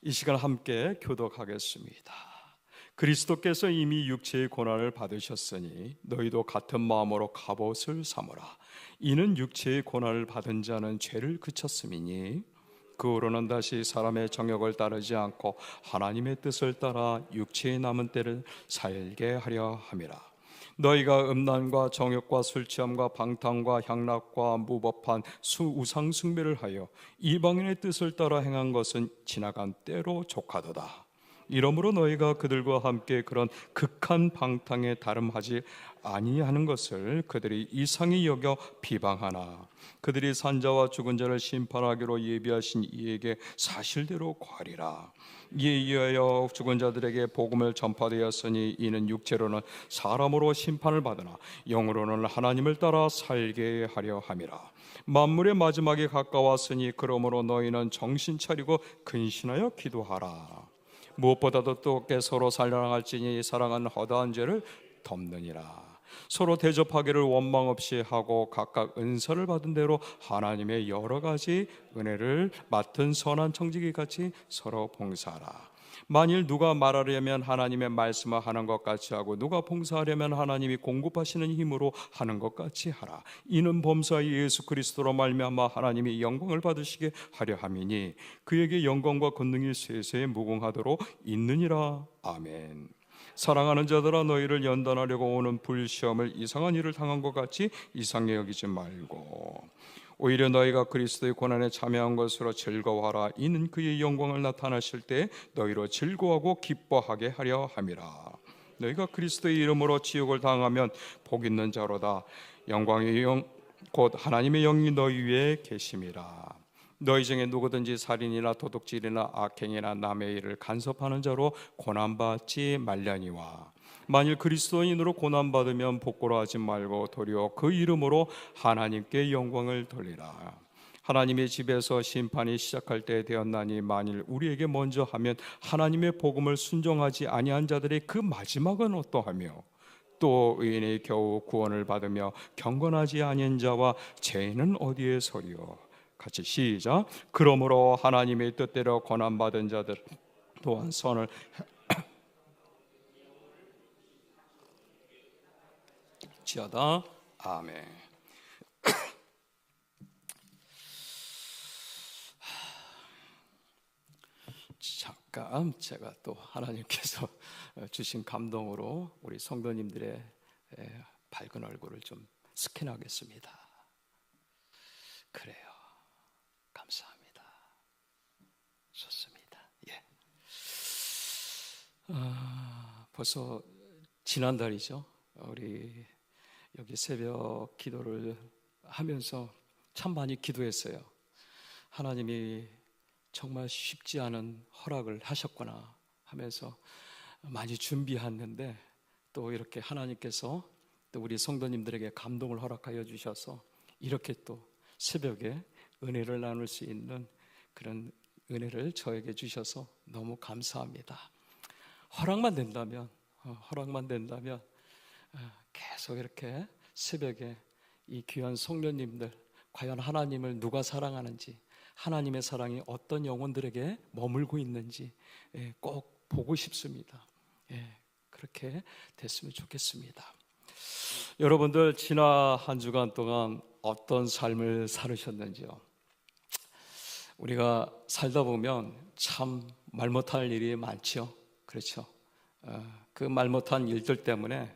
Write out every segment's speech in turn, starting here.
이 시간 함께 교독하겠습니다. 그리스도께서 이미 육체의 고난을 받으셨으니 너희도 같은 마음으로 갑옷을 삼으라. 이는 육체의 고난을 받은 자는 죄를 그쳤음이니 그 후로는 다시 사람의 정욕을 따르지 않고 하나님의 뜻을 따라 육체의 남은 때를 살게 하려 함이라. 너희가 음란과 정욕과 술취함과 방탕과 향락과 무법한 우상 숭배를 하여 이방인의 뜻을 따라 행한 것은 지나간 때로 족하도다. 이러므로 너희가 그들과 함께 그런 극한 방탕에 다름하지 아니하는 것을 그들이 이상히 여겨 비방하나 그들이 산자와 죽은 자를 심판하기로 예비하신 이에게 사실대로 구하리라. 이에 이하여 죽은 자들에게 복음을 전파되었으니 이는 육체로는 사람으로 심판을 받으나 영으로는 하나님을 따라 살게 하려 함이라. 만물의 마지막이 가까웠으니 그러므로 너희는 정신 차리고 근신하여 기도하라. 무엇보다도 뜨겁게 서로 사랑할지니 사랑은 허다한 죄를 덮느니라. 서로 대접하기를 원망 없이 하고 각각 은사를 받은 대로 하나님의 여러 가지 은혜를 맡은 선한 청지기 같이 서로 봉사하라. 만일 누가 말하려면 하나님의 말씀을 하는 것 같이 하고 누가 봉사하려면 하나님이 공급하시는 힘으로 하는 것 같이 하라. 이는 범사 예수 그리스도로 말미암아 하나님이 영광을 받으시게 하려 함이니 그에게 영광과 권능이 세세에 무궁하도록 있느니라. 아멘. 사랑하는 자들아, 너희를 연단하려고 오는 불시험을 이상한 일을 당한 것 같이 이상히 여기지 말고 오히려 너희가 그리스도의 고난에 참여한 것으로 즐거워하라. 이는 그의 영광을 나타나실 때 너희로 즐거워하고 기뻐하게 하려 함이라. 너희가 그리스도의 이름으로 지옥을 당하면 복 있는 자로다. 영광의 영 곧 하나님의 영이 너희 위에 계심이라. 너희 중에 누구든지 살인이나 도둑질이나 악행이나 남의 일을 간섭하는 자로 고난받지 말려니와 만일 그리스도인으로 고난받으면 부끄러워하지 말고 도리어 그 이름으로 하나님께 영광을 돌리라. 하나님의 집에서 심판이 시작할 때 되었나니 만일 우리에게 먼저 하면 하나님의 복음을 순종하지 아니한 자들의 그 마지막은 어떠하며 또 의인이 겨우 구원을 받으며 경건하지 아니한 자와 죄인은 어디에 서리요. 같이 시작. 그러므로 하나님의 뜻대로 고난받은 자들 또한 선을 지어다. 아멘. 잠깐 제가 또 하나님께서 주신 감동으로 우리 성도님들의 밝은 얼굴을 좀 스캔하겠습니다. 그래요. 감사합니다. 좋습니다. 예. 벌써 지난달이죠. 우리 여기 새벽 기도를 하면서 참 많이 기도했어요. 하나님이 정말 쉽지 않은 허락을 하셨구나 하면서 많이 준비했는데 또 이렇게 하나님께서 또 우리 성도님들에게 감동을 허락하여 주셔서 이렇게 또 새벽에 은혜를 나눌 수 있는 그런 은혜를 저에게 주셔서 너무 감사합니다. 허락만 된다면 계속 이렇게 새벽에 이 귀한 성도님들 과연 하나님을 누가 사랑하는지 하나님의 사랑이 어떤 영혼들에게 머물고 있는지 꼭 보고 싶습니다. 그렇게 됐으면 좋겠습니다. 여러분들 지난 한 주간 동안 어떤 삶을 살으셨는지요? 우리가 살다 보면 참 말 못할 일이 많죠. 그렇죠? 그 말 못한 일들 때문에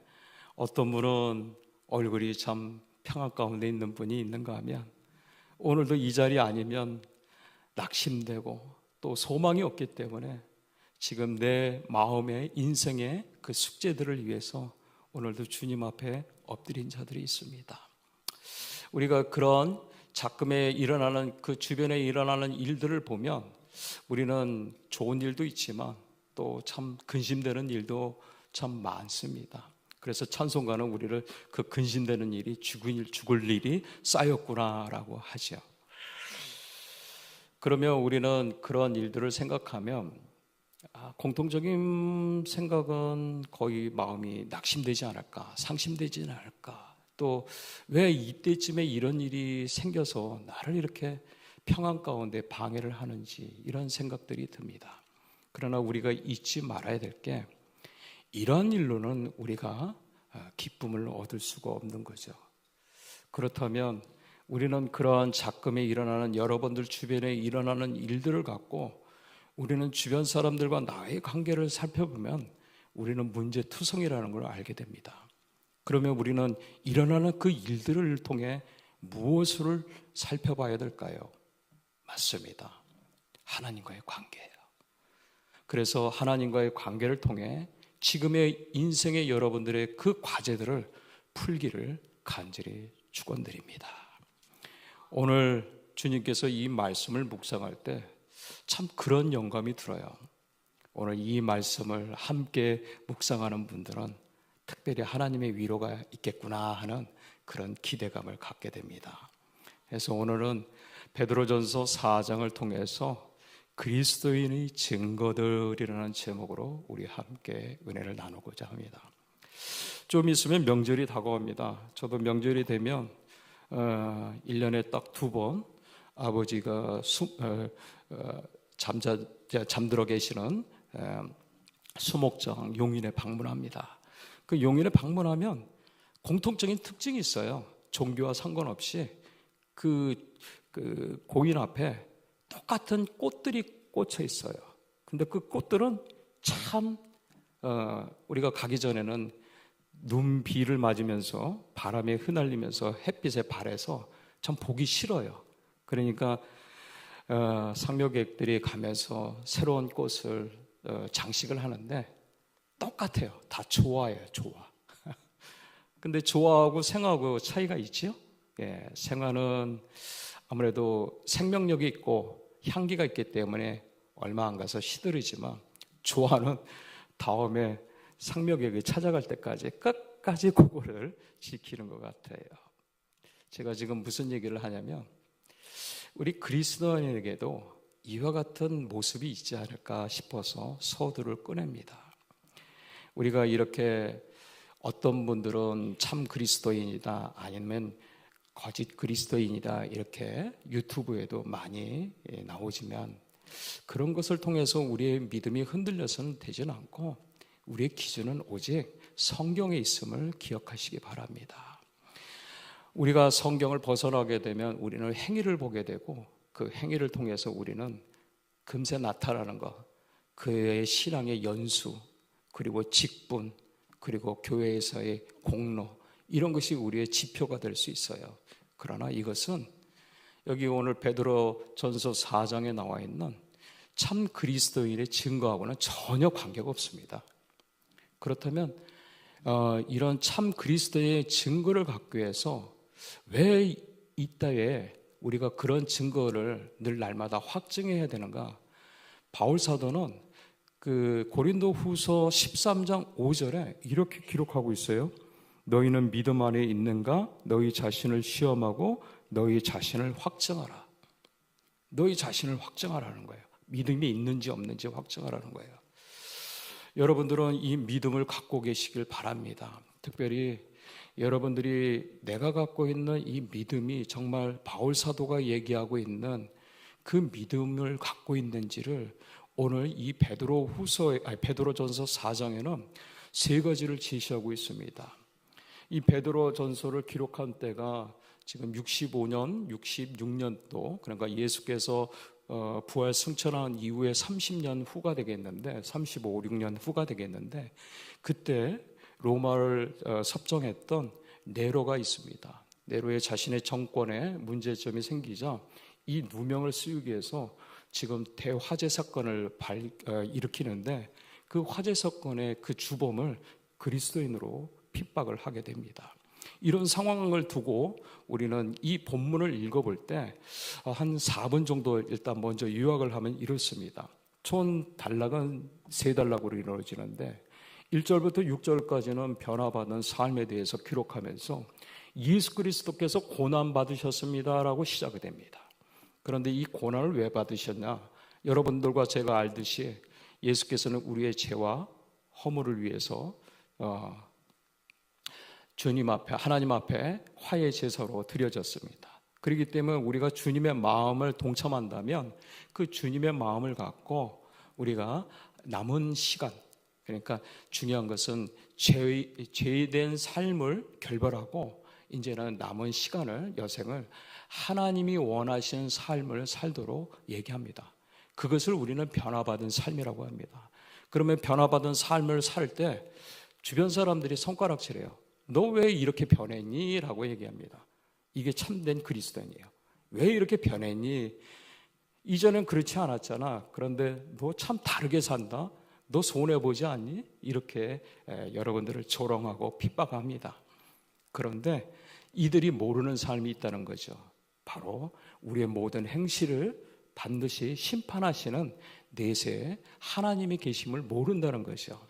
어떤 분은 얼굴이 참 평안 가운데 있는 분이 있는가 하면 오늘도 이 자리 아니면 낙심되고 또 소망이 없기 때문에 지금 내 마음의 인생의 그 숙제들을 위해서 오늘도 주님 앞에 엎드린 자들이 있습니다. 우리가 그런 작금에 일어나는 그 주변에 일어나는 일들을 보면 우리는 좋은 일도 있지만 또 참 근심되는 일도 참 많습니다. 그래서 찬송가는 우리를 그 근심되는 일이 죽을 일이 쌓였구나라고 하죠. 그러면 우리는 그런 일들을 생각하면 공통적인 생각은 거의 마음이 낙심되지 않을까, 상심되지 않을까, 또 왜 이때쯤에 이런 일이 생겨서 나를 이렇게 평안 가운데 방해를 하는지 이런 생각들이 듭니다. 그러나 우리가 잊지 말아야 될 게 이런 일로는 우리가 기쁨을 얻을 수가 없는 거죠. 그렇다면 우리는 그러한 작금에 일어나는 여러분들 주변에 일어나는 일들을 갖고 우리는 주변 사람들과 나의 관계를 살펴보면 우리는 문제투성이라는 걸 알게 됩니다. 그러면 우리는 일어나는 그 일들을 통해 무엇을 살펴봐야 될까요? 맞습니다. 하나님과의 관계예요. 그래서 하나님과의 관계를 통해 지금의 인생의 여러분들의 그 과제들을 풀기를 간절히 축원드립니다. 오늘 주님께서 이 말씀을 묵상할 때 참 그런 영감이 들어요. 오늘 이 말씀을 함께 묵상하는 분들은 특별히 하나님의 위로가 있겠구나 하는 그런 기대감을 갖게 됩니다. 그래서 오늘은 베드로전서 4장을 통해서 그리스도인의 증거들이라는 제목으로 우리 함께 은혜를 나누고자 합니다. 좀 있으면 명절이 다가옵니다. 저도 명절이 되면 1년에 딱 2번 아버지가 잠들어 계시는 수목장 용인에 방문합니다. 그 용인에 방문하면 공통적인 특징이 있어요. 종교와 상관없이 그 고인 앞에 똑같은 꽃들이 꽂혀 있어요. 근데 그 꽃들은 참 우리가 가기 전에는 눈비를 맞으면서 바람에 흩날리면서 햇빛에 발해서 참 보기 싫어요. 그러니까 상묘객들이 가면서 새로운 꽃을 장식을 하는데 똑같아요. 다 좋아해요. 좋아. 근데 좋아하고 생하고 차이가 있죠? 예, 생화는 아무래도 생명력이 있고 향기가 있기 때문에 얼마 안 가서 시들이지만 좋아는 다음에 상묘객이 찾아갈 때까지 끝까지 그거를 지키는 것 같아요. 제가 지금 무슨 얘기를 하냐면 우리 그리스도인에게도 이와 같은 모습이 있지 않을까 싶어서 서두를 꺼냅니다. 우리가 이렇게 어떤 분들은 참 그리스도인이다 아니면 거짓 그리스도인이다 이렇게 유튜브에도 많이 나오지만 그런 것을 통해서 우리의 믿음이 흔들려서는 되지는 않고 우리의 기준은 오직 성경에 있음을 기억하시기 바랍니다. 우리가 성경을 벗어나게 되면 우리는 행위를 보게 되고 그 행위를 통해서 우리는 금세 나타나는 것, 그의 신앙의 연수, 그리고 직분, 그리고 교회에서의 공로 이런 것이 우리의 지표가 될 수 있어요. 그러나 이것은 여기 오늘 베드로 전서 4장에 나와 있는 참 그리스도인의 증거하고는 전혀 관계가 없습니다. 그렇다면 이런 참 그리스도의 증거를 갖기 위해서 왜 이따에 우리가 그런 증거를 늘 날마다 확증해야 되는가? 바울 사도는 그 고린도 후서 13장 5절에 이렇게 기록하고 있어요. 너희는 믿음 안에 있는가? 너희 자신을 시험하고 너희 자신을 확증하라. 너희 자신을 확증하라는 거예요. 믿음이 있는지 없는지 확증하라는 거예요. 여러분들은 이 믿음을 갖고 계시길 바랍니다. 특별히 여러분들이 내가 갖고 있는 이 믿음이 정말 바울 사도가 얘기하고 있는 그 믿음을 갖고 있는지를 오늘 이 베드로전서 4장에는 3가지를 제시하고 있습니다. 이 베드로전서를 기록한 때가 지금 65년, 66년도 그러니까 예수께서 부활 승천한 이후에 30년 후가 되겠는데 35, 6년 후가 되겠는데 그때 로마를 섭정했던 네로가 있습니다. 네로의 자신의 정권에 문제점이 생기자 이 누명을 쓰기 위해서 지금 대화재 사건을 일으키는데 그 화재 사건의 그 주범을 그리스도인으로 핍박을 하게 됩니다. 이런 상황을 두고 우리는 이 본문을 읽어볼 때 한 4분 정도 일단 먼저 요약을 하면 이렇습니다. 총 단락은 3단락으로 이루어지는데 1절부터 6절까지는 변화받은 삶에 대해서 기록하면서 예수 그리스도께서 고난받으셨습니다라고 시작이 됩니다. 그런데 이 고난을 왜 받으셨냐? 여러분들과 제가 알듯이 예수께서는 우리의 죄와 허물을 위해서 주님 앞에 하나님 앞에 화해 제사로 드려졌습니다. 그렇기 때문에 우리가 주님의 마음을 동참한다면 그 주님의 마음을 갖고 우리가 남은 시간, 그러니까 중요한 것은 죄된 삶을 결별하고 이제는 남은 시간을, 여생을 하나님이 원하시는 삶을 살도록 얘기합니다. 그것을 우리는 변화받은 삶이라고 합니다. 그러면 변화받은 삶을 살 때 주변 사람들이 손가락질해요. 너 왜 이렇게 변했니? 라고 얘기합니다. 이게 참된 그리스도인이에요. 왜 이렇게 변했니? 이전엔 그렇지 않았잖아. 그런데 너 참 다르게 산다. 너 손해보지 않니? 이렇게 여러분들을 조롱하고 핍박합니다. 그런데 이들이 모르는 삶이 있다는 거죠. 바로 우리의 모든 행실을 반드시 심판하시는 내세에 하나님의 계심을 모른다는 거죠.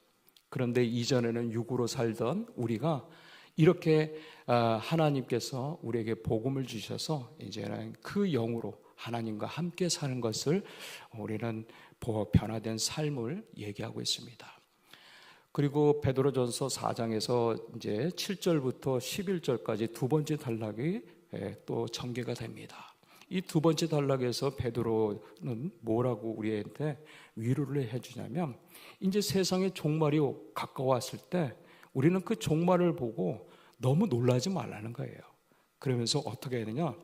그런데 이전에는 육으로 살던 우리가 이렇게 하나님께서 우리에게 복음을 주셔서 이제는 그 영으로 하나님과 함께 사는 것을 우리는 변화된 삶을 얘기하고 있습니다. 그리고 베드로전서 4장에서 이제 7절부터 11절까지 두 번째 단락이 또 전개가 됩니다. 이 두 번째 단락에서 베드로는 뭐라고 우리한테 위로를 해주냐면, 이제 세상의 종말이 가까웠을 때 우리는 그 종말을 보고 너무 놀라지 말라는 거예요. 그러면서 어떻게 해야 되냐?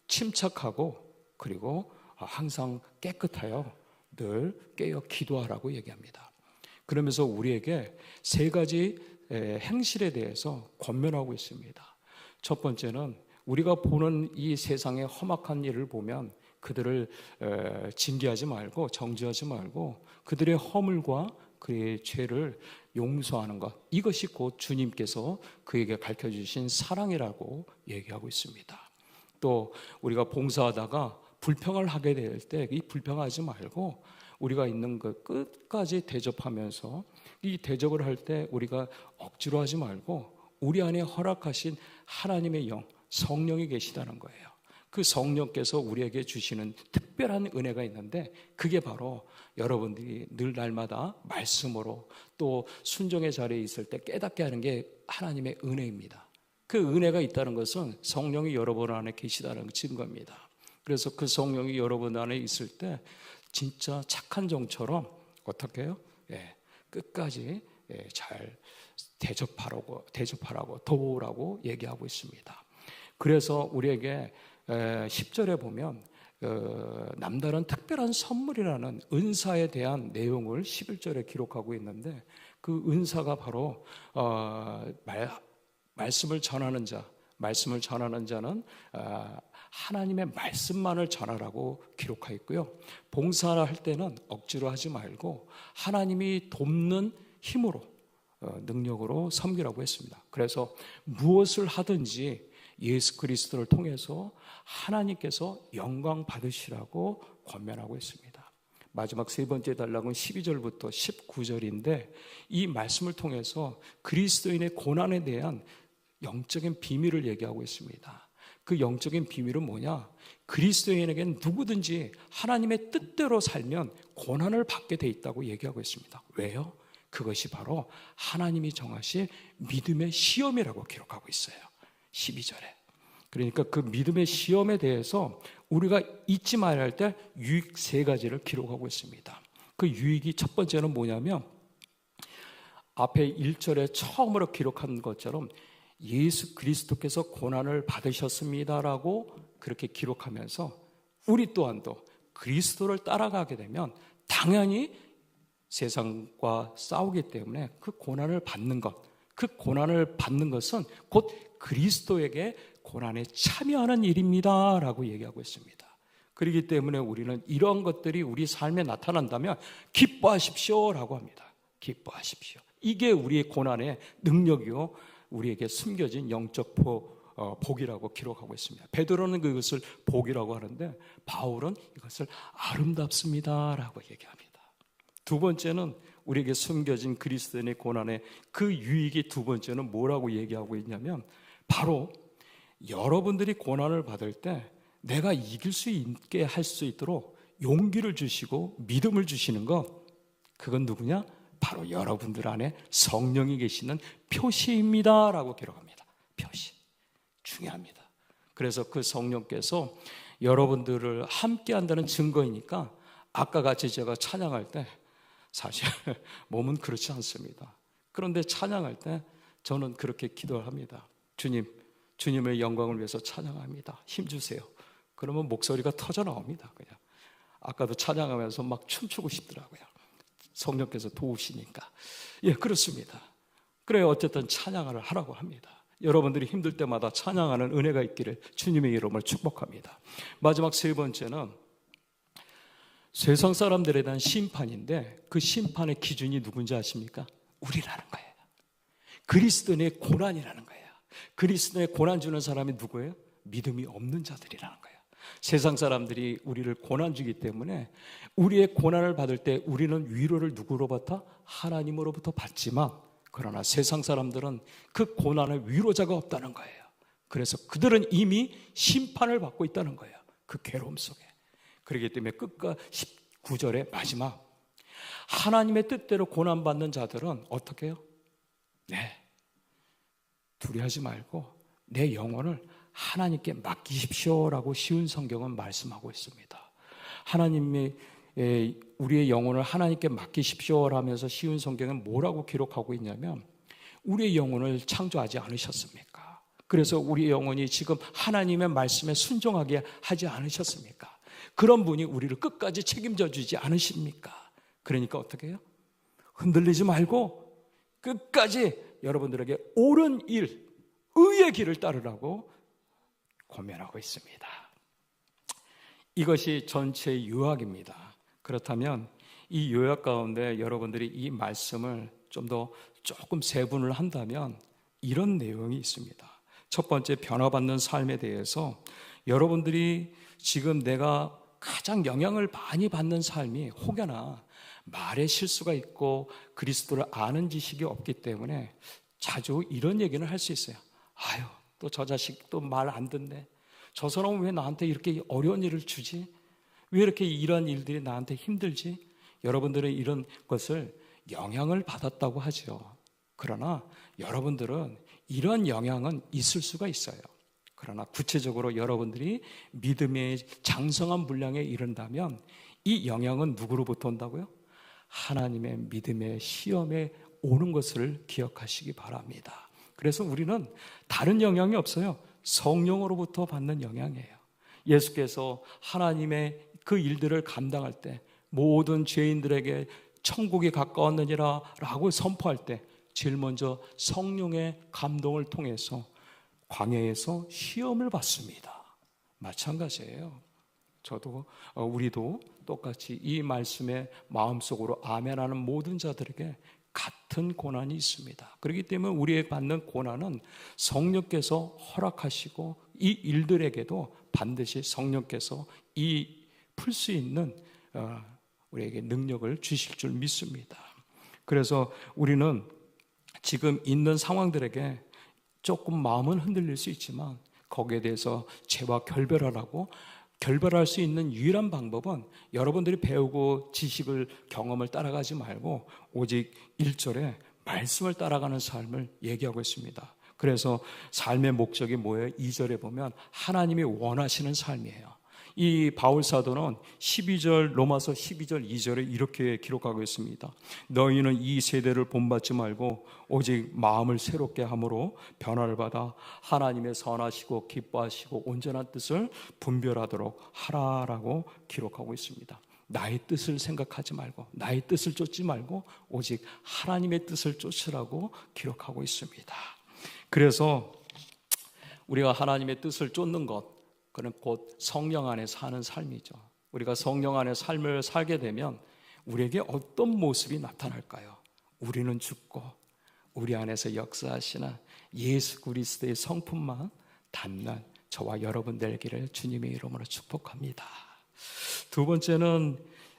침착하고 그리고 항상 깨끗하여 늘 깨어 기도하라고 얘기합니다. 그러면서 우리에게 세 가지 행실에 대해서 권면하고 있습니다. 첫 번째는 우리가 보는 이 세상의 험악한 일을 보면 그들을 징계하지 말고 정죄하지 말고 그들의 허물과 그의 죄를 용서하는 것, 이것이 곧 주님께서 그에게 가르쳐주신 사랑이라고 얘기하고 있습니다. 또 우리가 봉사하다가 불평을 하게 될 때 이 불평하지 말고 우리가 있는 것 끝까지 대접하면서, 이 대접을 할 때 우리가 억지로 하지 말고 우리 안에 허락하신 하나님의 영, 성령이 계시다는 거예요. 그 성령께서 우리에게 주시는 특별한 은혜가 있는데 그게 바로 여러분들이 늘 날마다 말씀으로 또 순종의 자리에 있을 때 깨닫게 하는 게 하나님의 은혜입니다. 그 은혜가 있다는 것은 성령이 여러분 안에 계시다는 증거입니다. 그래서 그 성령이 여러분 안에 있을 때 진짜 착한 종처럼 어떻게 해요? 끝까지 잘 대접하라고 도우라고 얘기하고 있습니다. 그래서 우리에게 10절에 보면 남다른 특별한 선물이라는 은사에 대한 내용을 11절에 기록하고 있는데, 그 은사가 바로 말씀을 전하는 자는 하나님의 말씀만을 전하라고 기록하여 있고요. 봉사를 할 때는 억지로 하지 말고 하나님이 돕는 힘으로 능력으로 섬기라고 했습니다. 그래서 무엇을 하든지 예수 그리스도를 통해서 하나님께서 영광 받으시라고 권면하고 있습니다. 마지막 세 번째 단락은 12절부터 19절인데 이 말씀을 통해서 그리스도인의 고난에 대한 영적인 비밀을 얘기하고 있습니다. 그 영적인 비밀은 뭐냐? 그리스도인에게는 누구든지 하나님의 뜻대로 살면 고난을 받게 돼 있다고 얘기하고 있습니다. 왜요? 그것이 바로 하나님이 정하신 믿음의 시험이라고 기록하고 있어요. 12절에. 그러니까 그 믿음의 시험에 대해서 우리가 잊지 말아야 할 때 유익 세 가지를 기록하고 있습니다. 그 유익이 첫 번째는 뭐냐면 앞에 1절에 처음으로 기록한 것처럼 예수 그리스도께서 고난을 받으셨습니다라고 그렇게 기록하면서 우리 또한도 그리스도를 따라가게 되면 당연히 세상과 싸우기 때문에 그 고난을 받는 것, 그 고난을 받는 것은 곧 그리스도에게 고난에 참여하는 일입니다 라고 얘기하고 있습니다. 그렇기 때문에 우리는 이런 것들이 우리 삶에 나타난다면 기뻐하십시오 라고 합니다. 기뻐하십시오. 이게 우리의 고난의 능력이요, 우리에게 숨겨진 영적 복이라고 기록하고 있습니다. 베드로는 그것을 복이라고 하는데 바울은 이것을 아름답습니다 라고 얘기합니다. 두 번째는 우리에게 숨겨진 그리스도인의 고난의 그 유익이 두 번째는 뭐라고 얘기하고 있냐면 바로 여러분들이 고난을 받을 때 내가 이길 수 있게 할 수 있도록 용기를 주시고 믿음을 주시는 것, 그건 누구냐? 바로 여러분들 안에 성령이 계시는 표시입니다 라고 기록합니다. 표시 중요합니다. 그래서 그 성령께서 여러분들을 함께 한다는 증거이니까 아까 같이 제가 찬양할 때 사실 몸은 그렇지 않습니다. 그런데 찬양할 때 저는 그렇게 기도를 합니다. 주님의 영광을 위해서 찬양합니다. 힘주세요. 그러면 목소리가 터져 나옵니다. 그냥 아까도 찬양하면서 막 춤추고 싶더라고요. 성령께서 도우시니까. 예, 그렇습니다. 그래요. 어쨌든 찬양을 하라고 합니다. 여러분들이 힘들 때마다 찬양하는 은혜가 있기를 주님의 이름을 축복합니다. 마지막 세 번째는 세상 사람들에 대한 심판인데, 그 심판의 기준이 누군지 아십니까? 우리라는 거예요. 그리스도인의 고난이라는 거예요. 그리스도의 고난 주는 사람이 누구예요? 믿음이 없는 자들이라는 거예요. 세상 사람들이 우리를 고난 주기 때문에 우리의 고난을 받을 때 우리는 위로를 누구로부터? 하나님으로부터 받지만, 그러나 세상 사람들은 그 고난의 위로자가 없다는 거예요. 그래서 그들은 이미 심판을 받고 있다는 거예요. 그 괴로움 속에. 그렇기 때문에 끝과 19절의 마지막, 하나님의 뜻대로 고난받는 자들은 어떻게 해요? 네, 두려워하지 말고 내 영혼을 하나님께 맡기십시오라고 쉬운 성경은 말씀하고 있습니다. 하나님이 우리의 영혼을 하나님께 맡기십시오라면서 쉬운 성경은 뭐라고 기록하고 있냐면, 우리의 영혼을 창조하지 않으셨습니까? 그래서 우리의 영혼이 지금 하나님의 말씀에 순종하게 하지 않으셨습니까? 그런 분이 우리를 끝까지 책임져 주지 않으십니까? 그러니까 어떻게 해요? 흔들리지 말고 끝까지 여러분들에게 옳은 일, 의의 길을 따르라고 권면하고 있습니다. 이것이 전체의 요약입니다. 그렇다면 이 요약 가운데 여러분들이 이 말씀을 조금 세분을 한다면 이런 내용이 있습니다. 첫 번째, 변화받는 삶에 대해서 여러분들이 지금 내가 가장 영향을 많이 받는 삶이 혹여나 말에 실수가 있고 그리스도를 아는 지식이 없기 때문에 자주 이런 얘기는 할 수 있어요. 아유, 또 저 자식 또 말 안 듣네. 저 사람은 왜 나한테 이렇게 어려운 일을 주지? 왜 이렇게 이런 일들이 나한테 힘들지? 여러분들은 이런 것을 영향을 받았다고 하죠. 그러나 여러분들은 이런 영향은 있을 수가 있어요. 그러나 구체적으로 여러분들이 믿음의 장성한 분량에 이른다면 이 영향은 누구로부터 온다고요? 하나님의 믿음의 시험에 오는 것을 기억하시기 바랍니다. 그래서 우리는 다른 영향이 없어요. 성령으로부터 받는 영향이에요. 예수께서 하나님의 그 일들을 감당할 때 모든 죄인들에게 천국이 가까웠느니라 라고 선포할 때 제일 먼저 성령의 감동을 통해서 광야에서 시험을 받습니다. 마찬가지예요. 우리도 똑같이 이 말씀에 마음속으로 아멘하는 모든 자들에게 같은 고난이 있습니다. 그렇기 때문에 우리의 받는 고난은 성령께서 허락하시고 이 일들에게도 반드시 성령께서 풀 수 있는 우리에게 능력을 주실 줄 믿습니다. 그래서 우리는 지금 있는 상황들에게 조금 마음은 흔들릴 수 있지만 거기에 대해서 죄와 결별할 수 있는 유일한 방법은 여러분들이 배우고 지식을, 경험을 따라가지 말고 오직 1절에 말씀을 따라가는 삶을 얘기하고 있습니다. 그래서 삶의 목적이 뭐예요? 2절에 보면 하나님이 원하시는 삶이에요. 이 바울 사도는 로마서 12절 2절에 이렇게 기록하고 있습니다. 너희는 이 세대를 본받지 말고 오직 마음을 새롭게 함으로 변화를 받아 하나님의 선하시고 기뻐하시고 온전한 뜻을 분별하도록 하라라고 기록하고 있습니다. 나의 뜻을 생각하지 말고, 나의 뜻을 쫓지 말고 오직 하나님의 뜻을 쫓으라고 기록하고 있습니다. 그래서 우리가 하나님의 뜻을 쫓는 것, 그는 곧 성령 안에 사는 삶이죠. 우리가 성령 안에 삶을 살게 되면 우리에게 어떤 모습이 나타날까요? 우리는 죽고 우리 안에서 역사하시는 예수 그리스도의 성품만 닮는 저와 여러분 되기를 주님의 이름으로 축복합니다. 두 번째는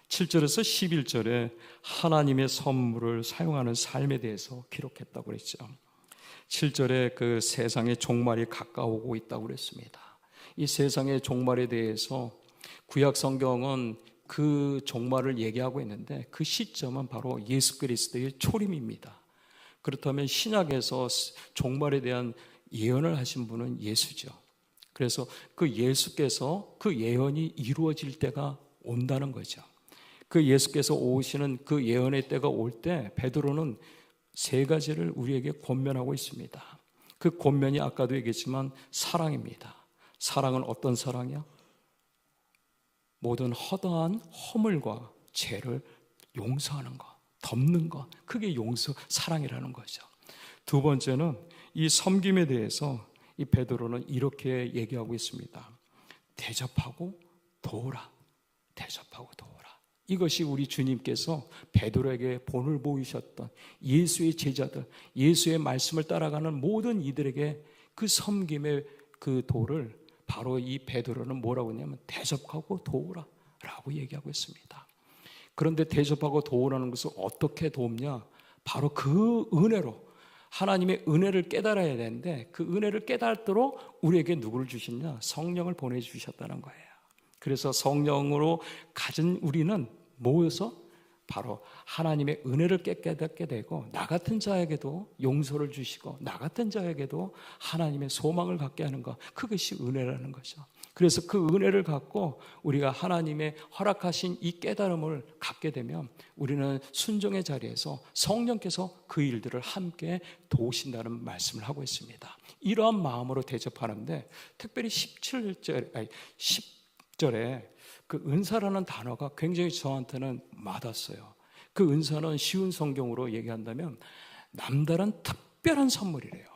7절에서 11절에 하나님의 선물을 사용하는 삶에 대해서 기록했다고 그랬죠. 7절에 그 세상의 종말이 가까우고 있다고 그랬습니다. 이 세상의 종말에 대해서 구약 성경은 그 종말을 얘기하고 있는데 그 시점은 바로 예수 그리스도의 초림입니다. 그렇다면 신약에서 종말에 대한 예언을 하신 분은 예수죠. 그래서 그 예수께서 그 예언이 이루어질 때가 온다는 거죠. 그 예수께서 오시는 그 예언의 때가 올 때 베드로는 세 가지를 우리에게 권면하고 있습니다. 그 권면이 아까도 얘기했지만 사랑입니다. 사랑은 어떤 사랑이야? 모든 허다한 허물과 죄를 용서하는 것, 덮는 것, 그게 사랑이라는 거죠. 두 번째는 이 섬김에 대해서 이 베드로는 이렇게 얘기하고 있습니다. 대접하고 도우라. 대접하고 도우라. 이것이 우리 주님께서 베드로에게 본을 보이셨던 예수의 제자들, 예수의 말씀을 따라가는 모든 이들에게 그 섬김의 그 도를 바로 이 베드로는 뭐라고 했냐면 대접하고 도우라 라고 얘기하고 있습니다. 그런데 대접하고 도우라는 것을 어떻게 돕냐? 바로 그 은혜로, 하나님의 은혜를 깨달아야 되는데 그 은혜를 깨닫도록 우리에게 누구를 주셨냐? 성령을 보내주셨다는 거예요. 그래서 성령으로 가진 우리는 모여서 바로 하나님의 은혜를 깨닫게 되고 나 같은 자에게도 용서를 주시고 나 같은 자에게도 하나님의 소망을 갖게 하는 것, 그것이 은혜라는 거죠. 그래서 그 은혜를 갖고 우리가 하나님의 허락하신 이 깨달음을 갖게 되면 우리는 순종의 자리에서 성령께서 그 일들을 함께 도우신다는 말씀을 하고 있습니다. 이러한 마음으로 대접하는데 특별히 10절에 그 은사라는 단어가 굉장히 저한테는 와닿았어요. 그 은사는 쉬운 성경으로 얘기한다면 남다른 특별한 선물이래요.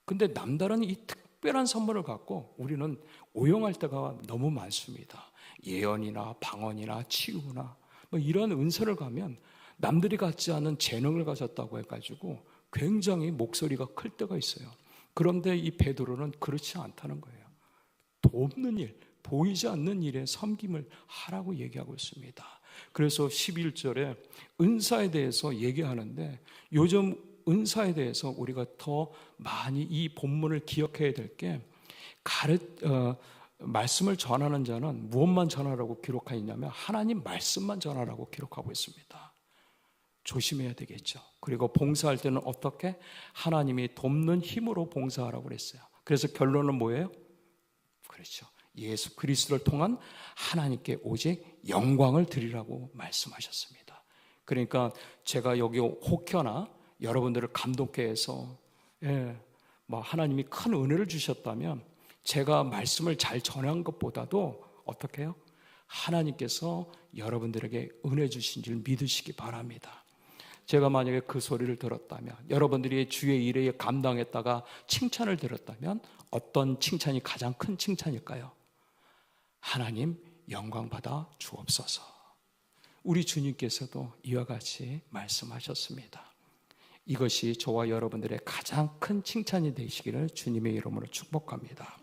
근데 남다른 이 특별한 선물을 갖고 우리는 오용할 때가 너무 많습니다. 예언이나 방언이나 치유나 뭐 이런 은사를 가면 남들이 갖지 않은 재능을 가졌다고 해가지고 굉장히 목소리가 클 때가 있어요. 그런데 이 베드로는 그렇지 않다는 거예요. 돕는 일, 보이지 않는 일에 섬김을 하라고 얘기하고 있습니다. 그래서 11절에 은사에 대해서 얘기하는데 요즘 은사에 대해서 우리가 더 많이 이 본문을 기억해야 될 게 말씀을 전하는 자는 무엇만 전하라고 기록하였냐면 하나님 말씀만 전하라고 기록하고 있습니다. 조심해야 되겠죠. 그리고 봉사할 때는 어떻게? 하나님이 돕는 힘으로 봉사하라고 그랬어요. 그래서 결론은 뭐예요? 그렇죠. 예수 그리스도를 통한 하나님께 오직 영광을 드리라고 말씀하셨습니다. 그러니까 제가 여기 혹여나 여러분들을 감동케 해서 하나님이 큰 은혜를 주셨다면 제가 말씀을 잘 전한 것보다도 어떻게 해요? 하나님께서 여러분들에게 은혜 주신 줄 믿으시기 바랍니다. 제가 만약에 그 소리를 들었다면 여러분들이 주의 일에 감당했다가 칭찬을 들었다면 어떤 칭찬이 가장 큰 칭찬일까요? 하나님 영광 받아 주옵소서. 우리 주님께서도 이와 같이 말씀하셨습니다. 이것이 저와 여러분들의 가장 큰 칭찬이 되시기를 주님의 이름으로 축복합니다.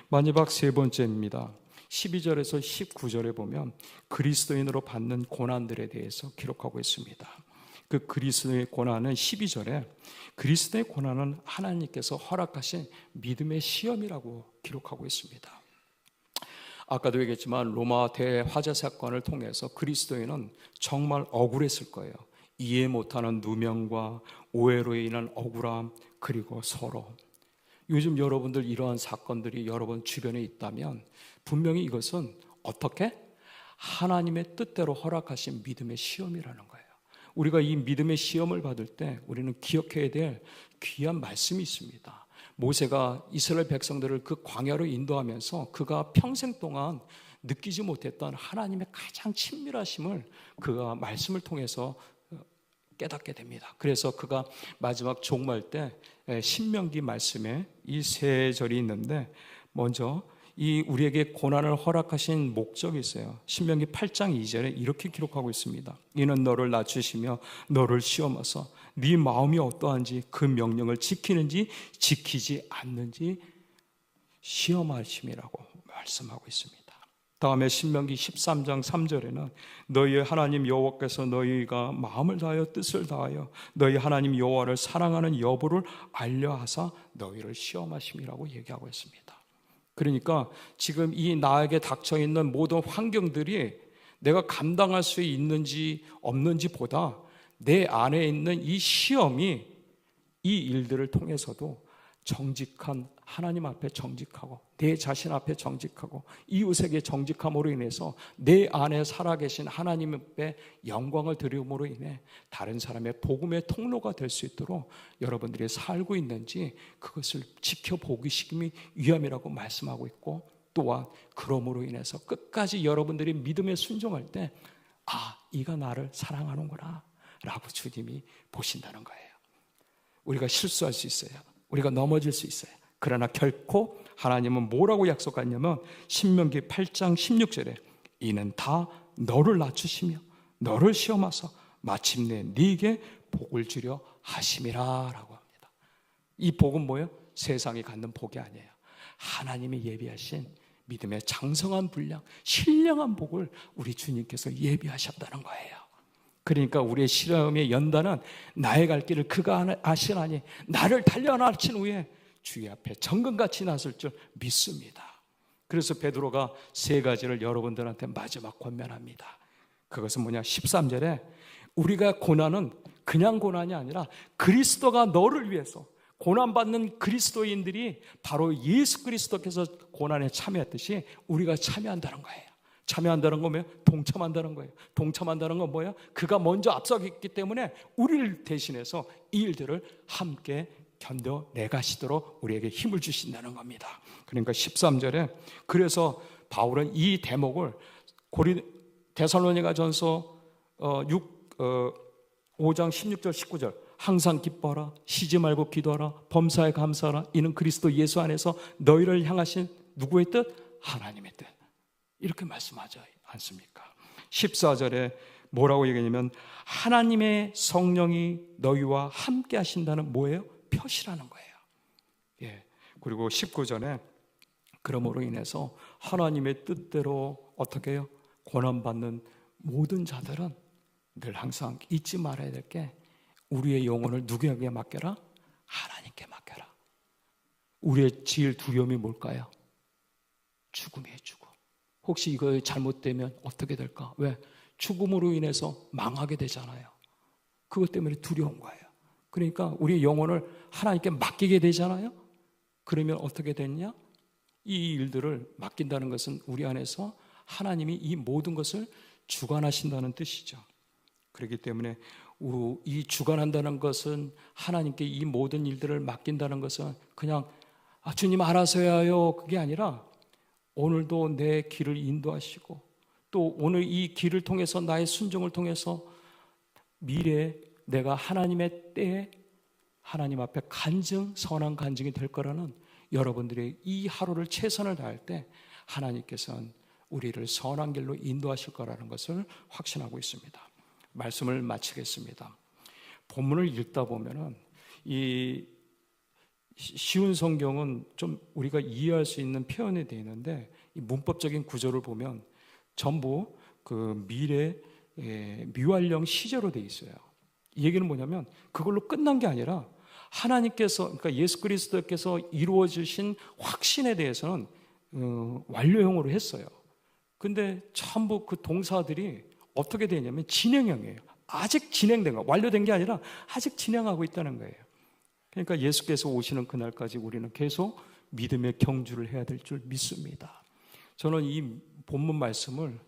마지막 세 번째입니다. 12절에서 19절에 보면 그리스도인으로 받는 고난들에 대해서 기록하고 있습니다. 그 그리스도의 고난은 12절에 그리스도의 고난은 하나님께서 허락하신 믿음의 시험이라고 기록하고 있습니다. 아까도 얘기했지만 로마 대화재 사건을 통해서 그리스도인은 정말 억울했을 거예요. 이해 못하는 누명과 오해로 인한 억울함, 그리고 서로. 요즘 여러분들 이러한 사건들이 여러분 주변에 있다면 분명히 이것은 어떻게? 하나님의 뜻대로 허락하신 믿음의 시험이라는 거예요. 우리가 이 믿음의 시험을 받을 때 우리는 기억해야 될 귀한 말씀이 있습니다. 모세가 이스라엘 백성들을 그 광야로 인도하면서 그가 평생 동안 느끼지 못했던 하나님의 가장 친밀하심을 그가 말씀을 통해서 깨닫게 됩니다. 그래서 그가 마지막 종말 때 신명기 말씀에 이 세 절이 있는데 먼저 이 우리에게 고난을 허락하신 목적이 있어요. 신명기 8장 2절에 이렇게 기록하고 있습니다. 이는 너를 낮추시며 너를 시험하사 네 마음이 어떠한지 그 명령을 지키는지 지키지 않는지 시험하심이라고 말씀하고 있습니다. 다음에 신명기 13장 3절에는 너희의 하나님 여호와께서 너희가 마음을 다하여 뜻을 다하여 너희 하나님 여호와를 사랑하는 여부를 알려하사 너희를 시험하심이라고 얘기하고 있습니다. 그러니까 지금 이 나에게 닥쳐있는 모든 환경들이 내가 감당할 수 있는지 없는지 보다 내 안에 있는 이 시험이 이 일들을 통해서도 정직한 하나님 앞에 정직하고 내 자신 앞에 정직하고 이웃에게 정직함으로 인해서 내 안에 살아계신 하나님 앞에 영광을 드림으로 인해 다른 사람의 복음의 통로가 될 수 있도록 여러분들이 살고 있는지 그것을 지켜보기 위함이라고 말씀하고 있고, 또한 그러므로 인해서 끝까지 여러분들이 믿음에 순종할 때 이가 나를 사랑하는구나 라고 주님이 보신다는 거예요. 우리가 실수할 수 있어요. 우리가 넘어질 수 있어요. 그러나 결코 하나님은 뭐라고 약속하냐면 신명기 8장 16절에 이는 다 너를 낮추시며 너를 시험하사 마침내 네게 복을 주려 하심이라 라고 합니다. 이 복은 뭐예요? 세상이 갖는 복이 아니에요. 하나님이 예비하신 믿음의 장성한 분량, 신령한 복을 우리 주님께서 예비하셨다는 거예요. 그러니까 우리의 시험의 연단은 나의 갈 길을 그가 아시나니 나를 단련하신 후에 주의 앞에 정금같이 나설 줄 믿습니다. 그래서 베드로가 세 가지를 여러분들한테 마지막 권면합니다. 그것은 뭐냐? 13절에 우리가 고난은 그냥 고난이 아니라 그리스도가 너를 위해서, 고난받는 그리스도인들이 바로 예수 그리스도께서 고난에 참여했듯이 우리가 참여한다는 거예요. 참여한다는 건 뭐예요? 동참한다는 거예요. 동참한다는 건 뭐예요? 그가 먼저 앞서갔기 때문에 우리를 대신해서 이 일들을 함께 견뎌내가시도록 우리에게 힘을 주신다는 겁니다. 그러니까 13절에 그래서 바울은 이 대목을 데살로니가전서 5장 16절 19절 항상 기뻐하라, 쉬지 말고 기도하라, 범사에 감사하라, 이는 그리스도 예수 안에서 너희를 향하신 누구의 뜻? 하나님의 뜻, 이렇게 말씀하지 않습니까? 14절에 뭐라고 얘기하냐면 하나님의 성령이 너희와 함께 하신다는 뭐예요? 표시라는 거예요. 예. 그리고 19절에 그러므로 인해서 하나님의 뜻대로 어떻게 해요? 고난받는 모든 자들은 늘 항상 잊지 말아야 될 게 우리의 영혼을 누구에게 맡겨라? 하나님께 맡겨라. 우리의 제일 두려움이 뭘까요? 죽음이에요, 죽음. 혹시 이거 잘못되면 어떻게 될까? 왜? 죽음으로 인해서 망하게 되잖아요. 그것 때문에 두려운 거예요. 그러니까 우리의 영혼을 하나님께 맡기게 되잖아요. 그러면 어떻게 됐냐? 이 일들을 맡긴다는 것은 우리 안에서 하나님이 이 모든 것을 주관하신다는 뜻이죠. 그렇기 때문에 이 주관한다는 것은, 하나님께 이 모든 일들을 맡긴다는 것은 그냥 주님 알아서 해요, 그게 아니라 오늘도 내 길을 인도하시고 또 오늘 이 길을 통해서 나의 순종을 통해서 미래에 내가 하나님의 때에 하나님 앞에 선한 간증이 될 거라는 여러분들의 이 하루를 최선을 다할 때 하나님께서는 우리를 선한 길로 인도하실 거라는 것을 확신하고 있습니다. 말씀을 마치겠습니다. 본문을 읽다 보면은 이 쉬운 성경은 좀 우리가 이해할 수 있는 표현이 되어 있는데 이 문법적인 구조를 보면 전부 그 미완령 시제로 되어 있어요. 이 얘기는 뭐냐면 그걸로 끝난 게 아니라 하나님께서, 그러니까 예수 그리스도께서 이루어 주신 확신에 대해서는 완료형으로 했어요. 근데 전부 그 동사들이 어떻게 되냐면 진행형이에요. 아직 진행된 거, 완료된 게 아니라 아직 진행하고 있다는 거예요. 그러니까 예수께서 오시는 그날까지 우리는 계속 믿음의 경주를 해야 될 줄 믿습니다. 저는 이 본문 말씀을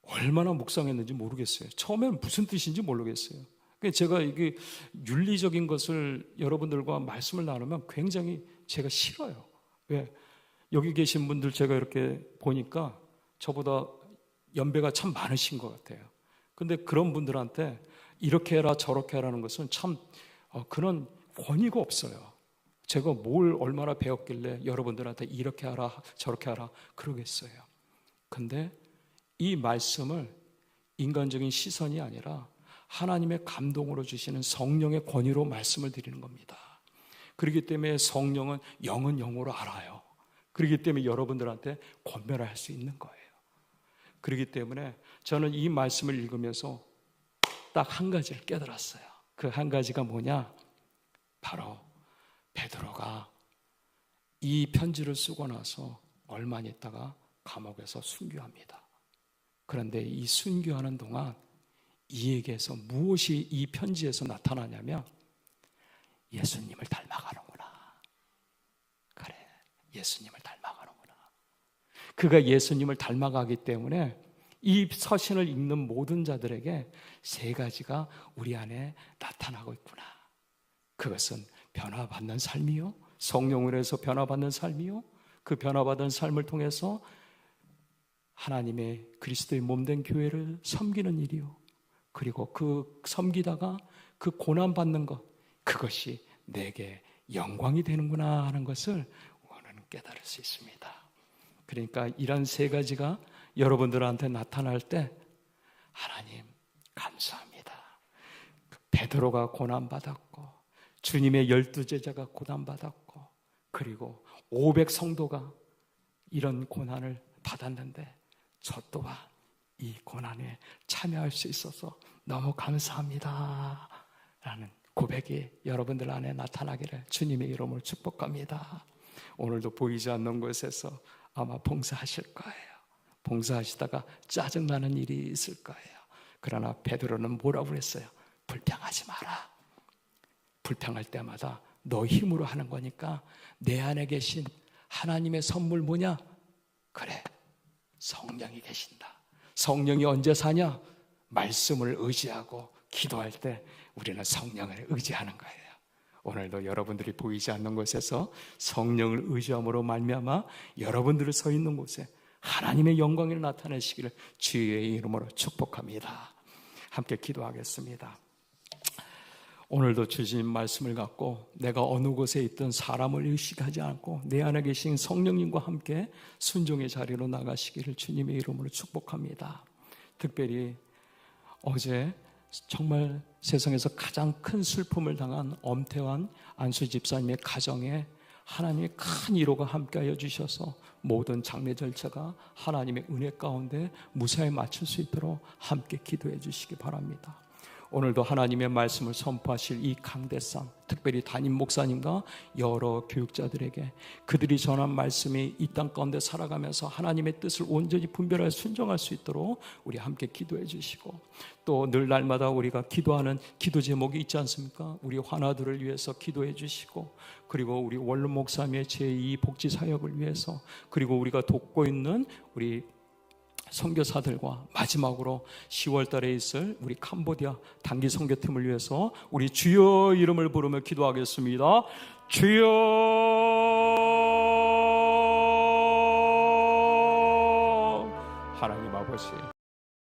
얼마나 묵상했는지 모르겠어요. 처음에는 무슨 뜻인지 모르겠어요. 제가 이게 윤리적인 것을 여러분들과 말씀을 나누면 굉장히 제가 싫어요. 왜? 여기 계신 분들 제가 이렇게 보니까 저보다 연배가 참 많으신 것 같아요. 근데 그런 분들한테 이렇게 해라 저렇게 하라는 것은 참 그런 권위가 없어요. 제가 뭘 얼마나 배웠길래 여러분들한테 이렇게 하라 저렇게 하라 그러겠어요. 근데 이 말씀을 인간적인 시선이 아니라 하나님의 감동으로 주시는 성령의 권위로 말씀을 드리는 겁니다. 그렇기 때문에 성령은 영은 영으로 알아요. 그렇기 때문에 여러분들한테 권면을 할 수 있는 거예요. 그렇기 때문에 저는 이 말씀을 읽으면서 딱 한 가지를 깨달았어요. 그 한 가지가 뭐냐? 바로 베드로가 이 편지를 쓰고 나서 얼마 있다가 감옥에서 순교합니다. 그런데 이 순교하는 동안 이에게서 무엇이 이 편지에서 나타나냐면 예수님을 닮아가는구나. 예수님을 닮아가는구나. 그가 예수님을 닮아가기 때문에 이 서신을 읽는 모든 자들에게 세 가지가 우리 안에 나타나고 있구나. 그것은 변화받는 삶이요, 성령으로 해서 변화받는 삶이요, 그 변화받은 삶을 통해서 하나님의 그리스도의 몸된 교회를 섬기는 일이요, 그리고 그 섬기다가 그 고난받는 것, 그것이 내게 영광이 되는구나 하는 것을 우리는 깨달을 수 있습니다. 그러니까 이런 세 가지가 여러분들한테 나타날 때 하나님 감사합니다. 베드로가 고난받았고, 주님의 12제자가 고난받았고, 그리고 500 성도가 이런 고난을 받았는데 저 또한 이 고난에 참여할 수 있어서 너무 감사합니다 라는 고백이 여러분들 안에 나타나기를 주님의 이름으로 축복합니다. 오늘도 보이지 않는 곳에서 아마 봉사하실 거예요. 봉사하시다가 짜증나는 일이 있을 거예요. 그러나 베드로는 뭐라고 그랬어요? 불평하지 마라. 불평할 때마다 너 힘으로 하는 거니까 내 안에 계신 하나님의 선물 뭐냐? 그래, 성령이 계신다. 성령이 언제 사냐? 말씀을 의지하고 기도할 때 우리는 성령을 의지하는 거예요. 오늘도 여러분들이 보이지 않는 곳에서 성령을 의지함으로 말미암아 여러분들이 서 있는 곳에 하나님의 영광이 나타내시기를 주의 이름으로 축복합니다. 함께 기도하겠습니다. 오늘도 주신 말씀을 갖고 내가 어느 곳에 있든 사람을 의식하지 않고 내 안에 계신 성령님과 함께 순종의 자리로 나가시기를 주님의 이름으로 축복합니다. 특별히 어제 정말 세상에서 가장 큰 슬픔을 당한 엄태환 안수 집사님의 가정에 하나님의 큰 위로가 함께하여 주셔서 모든 장례 절차가 하나님의 은혜 가운데 무사히 마칠 수 있도록 함께 기도해 주시기 바랍니다. 오늘도 하나님의 말씀을 선포하실 이 강대상, 특별히 담임 목사님과 여러 교육자들에게 그들이 전한 말씀이 이 땅 가운데 살아가면서 하나님의 뜻을 온전히 분별하여 순종할 수 있도록 우리 함께 기도해 주시고, 또 늘 날마다 우리가 기도하는 기도 제목이 있지 않습니까? 우리 환우들을 위해서 기도해 주시고, 그리고 우리 원룸 목사님의 제2 복지 사역을 위해서, 그리고 우리가 돕고 있는 우리 선교사들과 마지막으로 10월 달에 있을 우리 캄보디아 단기 선교팀을 위해서 우리 주여 이름을 부르며 기도하겠습니다. 주여, 하나님 아버지,